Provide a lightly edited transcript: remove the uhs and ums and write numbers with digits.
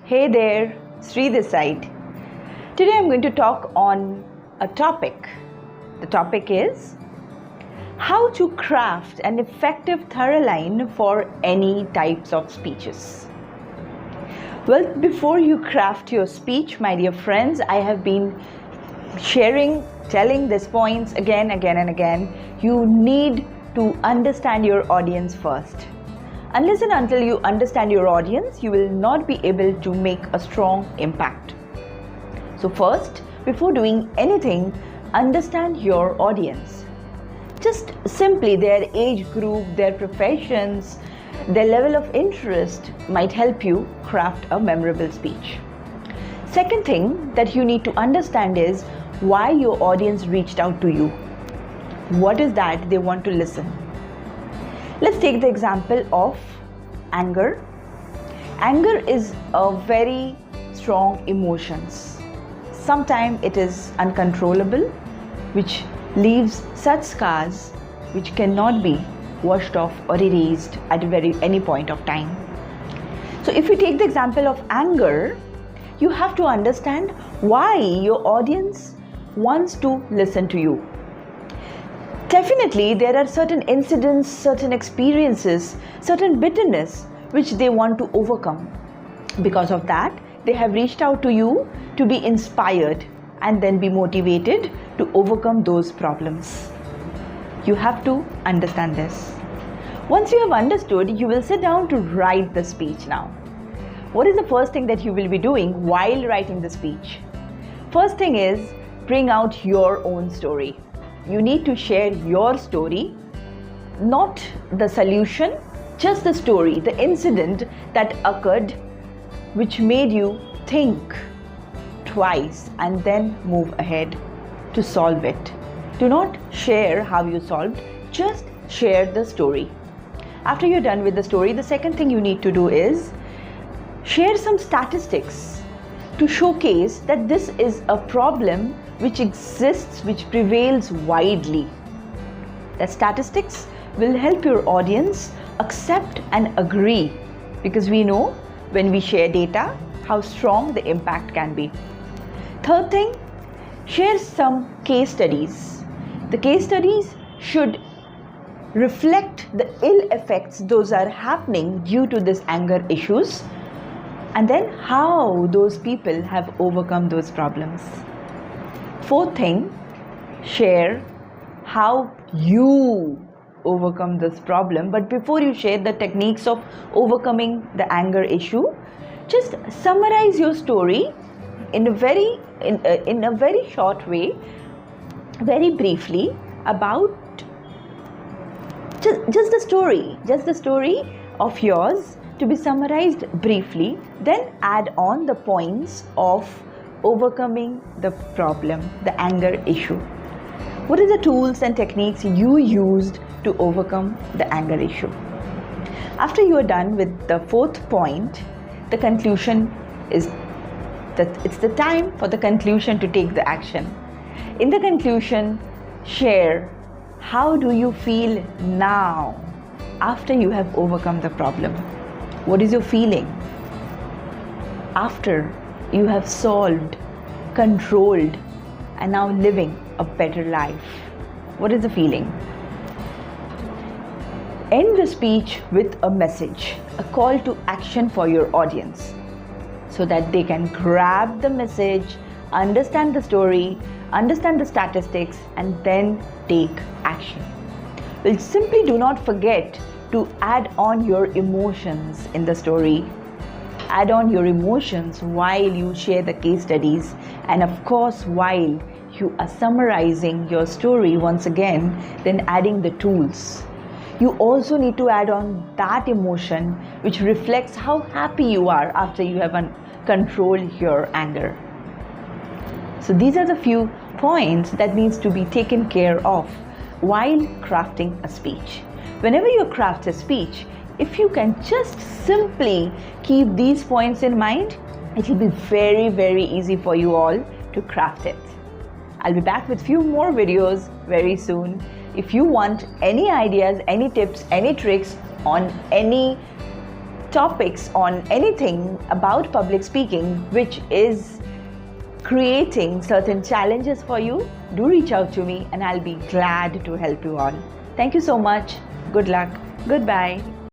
Hey there, Sri this side. Today I'm going to talk on a topic. The topic is how to craft an effective thorough line for any types of speeches. Well, before you craft your speech, my dear friends, I have been telling these points again and again. You need to understand your audience first. Unless and until you understand your audience, you will not be able to make a strong impact. So first, before doing anything, understand your audience. Just simply their age group, their professions, their level of interest might help you craft a memorable speech. Second thing that you need to understand is why your audience reached out to you. What is that they want to listen? Let's take the example of anger. Anger is a very strong emotion. Sometimes it is uncontrollable, which leaves such scars which cannot be washed off or erased at any point of time. So if you take the example of anger, you have to understand why your audience wants to listen to you. Definitely, there are certain incidents, certain experiences, certain bitterness which they want to overcome. Because of that, they have reached out to you to be inspired and then be motivated to overcome those problems. You have to understand this. Once you have understood, you will sit down to write the speech now. What is the first thing that you will be doing while writing the speech? First thing is, bring out your own story. You need to share your story, not the solution, just the story, the incident that occurred which made you think twice and then move ahead to solve it. Do not share how you solved, just share the story. After you're done with the story, the second thing you need to do is share some statistics to showcase that this is a problem which exists, which prevails widely. The statistics will help your audience accept and agree, because we know when we share data how strong the impact can be. Third thing, share some case studies. The case studies should reflect the ill effects those are happening due to this anger issues, and then how those people have overcome those problems. Fourth thing, share how you overcome this problem. But before you share the techniques of overcoming the anger issue, just summarize your story in a very short way, very briefly, about just the story of yours to be summarized briefly. Then add on the points of overcoming the problem, the anger issue. What are the tools and techniques you used to overcome the anger issue? After you are done with the fourth point, the conclusion is that it's the time for the conclusion to take the action. In the conclusion, share how do you feel now after you have overcome the problem. What is your feeling after you have solved, controlled, and now living a better life? What is the feeling? End the speech with a message, a call to action for your audience, so that they can grab the message, understand the story, understand the statistics, and then take action. Well, simply do not forget to add on your emotions in the story. Add on your emotions while you share the case studies, and of course while you are summarizing your story once again, then adding the tools. You also need to add on that emotion which reflects how happy you are after you have controlled your anger. So these are the few points that needs to be taken care of while crafting a speech. Whenever you craft a speech, if you can just simply keep these points in mind, it will be very easy for you all to craft it. I'll be back with few more videos very soon. If you want any ideas, any tips, any tricks on any topics on anything about public speaking which is creating certain challenges for you, do reach out to me and I'll be glad to help you all. Thank you so much. Good luck. Goodbye.